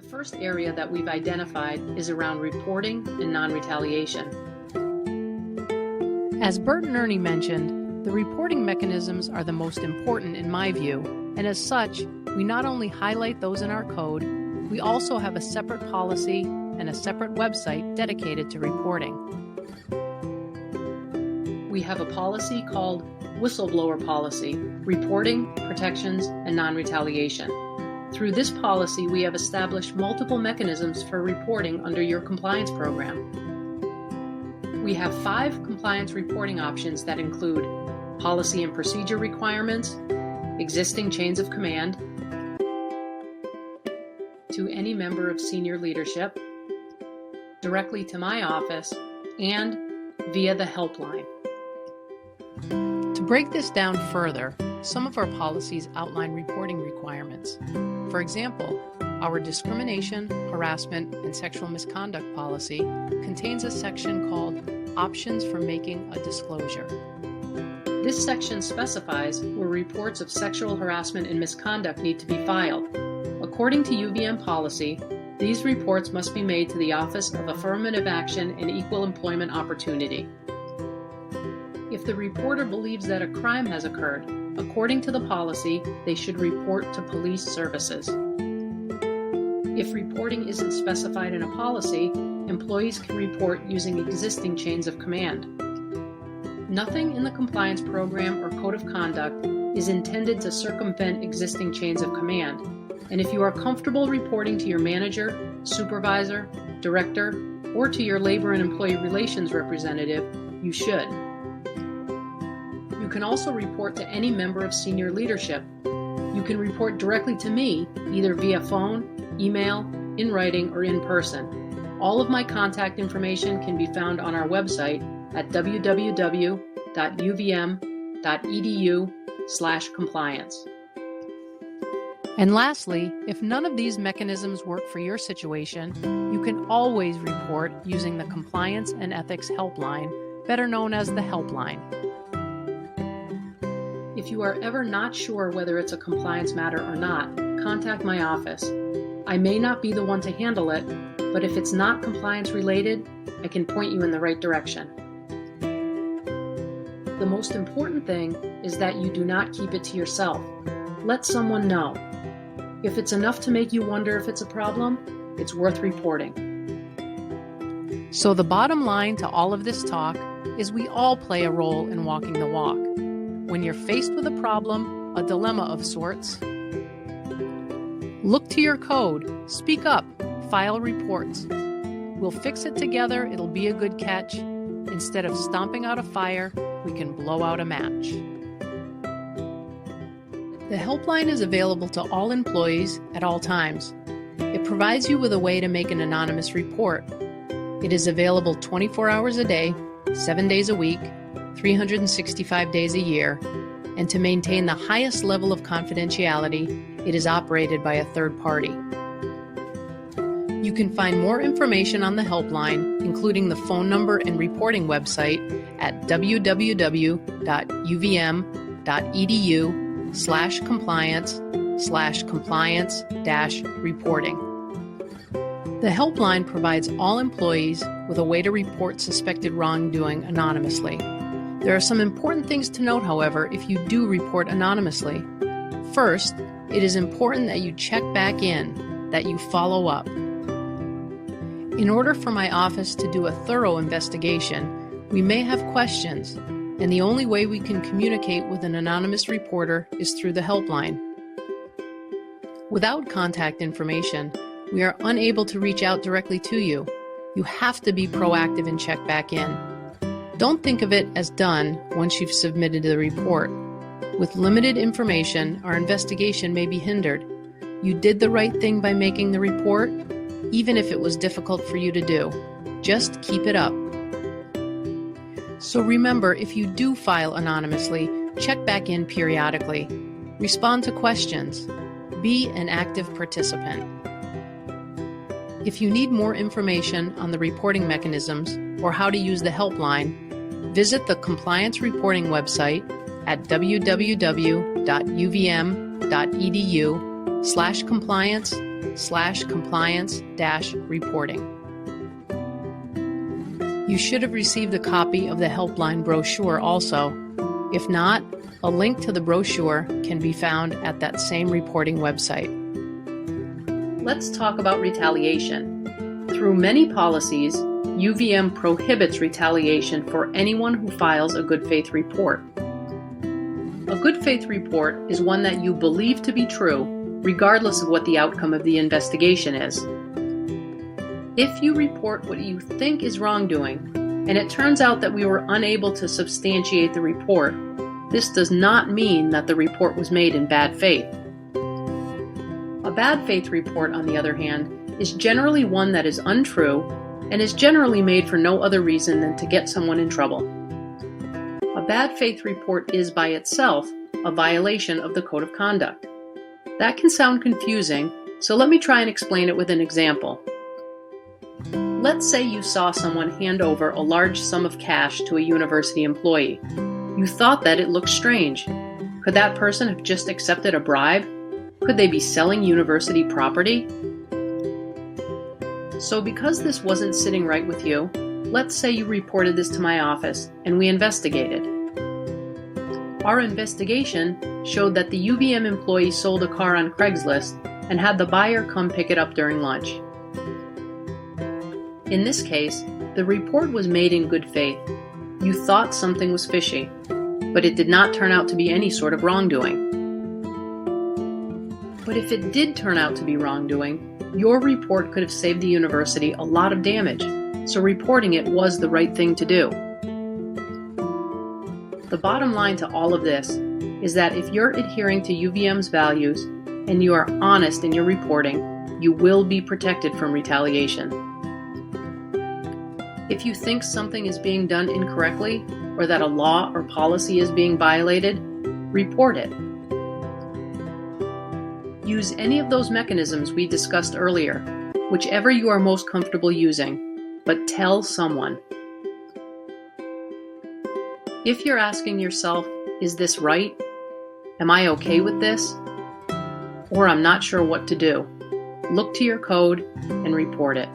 first area that we've identified is around reporting and non-retaliation. As Bert and Ernie mentioned, the reporting mechanisms are the most important in my view, and as such, we not only highlight those in our code, we also have a separate policy and a separate website dedicated to reporting. We have a policy called Whistleblower Policy, Reporting, Protections, and Non-Retaliation. Through this policy, we have established multiple mechanisms for reporting under your compliance program. We have 5 compliance reporting options that include policy and procedure requirements, existing chains of command, to any member of senior leadership, directly to my office, and via the helpline. To break this down further, some of our policies outline reporting requirements. For example, our discrimination, harassment, and sexual misconduct policy contains a section called Options for Making a Disclosure. This section specifies where reports of sexual harassment and misconduct need to be filed. According to UVM policy, these reports must be made to the Office of Affirmative Action and Equal Employment Opportunity. If the reporter believes that a crime has occurred, according to the policy, they should report to police services. If reporting isn't specified in a policy, employees can report using existing chains of command. Nothing in the compliance program or code of conduct is intended to circumvent existing chains of command, and if you are comfortable reporting to your manager, supervisor, director, or to your labor and employee relations representative, you should. You can also report to any member of senior leadership. You can report directly to me, either via phone, email, in writing, or in person. All of my contact information can be found on our website at www.uvm.edu/compliance. And lastly, if none of these mechanisms work for your situation, you can always report using the Compliance and Ethics Helpline, better known as the Helpline. If you are ever not sure whether it's a compliance matter or not, contact my office. I may not be the one to handle it, but if it's not compliance related, I can point you in the right direction. The most important thing is that you do not keep it to yourself. Let someone know. If it's enough to make you wonder if it's a problem, it's worth reporting. So the bottom line to all of this talk is we all play a role in walking the walk. When you're faced with a problem, a dilemma of sorts, look to your code, speak up, file reports. We'll fix it together, it'll be a good catch. Instead of stomping out a fire, we can blow out a match. The helpline is available to all employees at all times. It provides you with a way to make an anonymous report. It is available 24 hours a day, 7 days a week, 365 days a year, and to maintain the highest level of confidentiality, it is operated by a third party. You can find more information on the helpline, including the phone number and reporting website, at www.uvm.edu/compliance/compliance-reporting. The helpline provides all employees with a way to report suspected wrongdoing anonymously. There are some important things to note, however, if you do report anonymously. First, it is important that you check back in, that you follow up. In order for my office to do a thorough investigation, we may have questions, and the only way we can communicate with an anonymous reporter is through the helpline. Without contact information, we are unable to reach out directly to you. You have to be proactive and check back in. Don't think of it as done once you've submitted the report. With limited information, our investigation may be hindered. You did the right thing by making the report, even if it was difficult for you to do. Just keep it up. So remember, if you do file anonymously, check back in periodically. Respond to questions. Be an active participant. If you need more information on the reporting mechanisms or how to use the helpline, visit the compliance reporting website at www.uvm.edu/compliance www.uvm.edu/compliance-reporting. You should have received a copy of the helpline brochure also. If not, a link to the brochure can be found at that same reporting website. Let's talk about retaliation. Through many policies, UVM prohibits retaliation for anyone who files a good faith report. A good faith report is one that you believe to be true, regardless of what the outcome of the investigation is. If you report what you think is wrongdoing, and it turns out that we were unable to substantiate the report, this does not mean that the report was made in bad faith. A bad faith report, on the other hand, is generally one that is untrue and is generally made for no other reason than to get someone in trouble. A bad faith report is by itself a violation of the Code of Conduct. That can sound confusing, so let me try and explain it with an example. Let's say you saw someone hand over a large sum of cash to a university employee. You thought that it looked strange. Could that person have just accepted a bribe? Could they be selling university property? So because this wasn't sitting right with you, let's say you reported this to my office and we investigated. Our investigation showed that the UVM employee sold a car on Craigslist and had the buyer come pick it up during lunch. In this case, the report was made in good faith. You thought something was fishy, but it did not turn out to be any sort of wrongdoing. But if it did turn out to be wrongdoing, your report could have saved the university a lot of damage, so reporting it was the right thing to do. The bottom line to all of this is that if you're adhering to UVM's values and you are honest in your reporting, you will be protected from retaliation. If you think something is being done incorrectly or that a law or policy is being violated, report it. Use any of those mechanisms we discussed earlier, whichever you are most comfortable using, but tell someone. If you're asking yourself, is this right? Am I okay with this? Or I'm not sure what to do, look to your code and report it.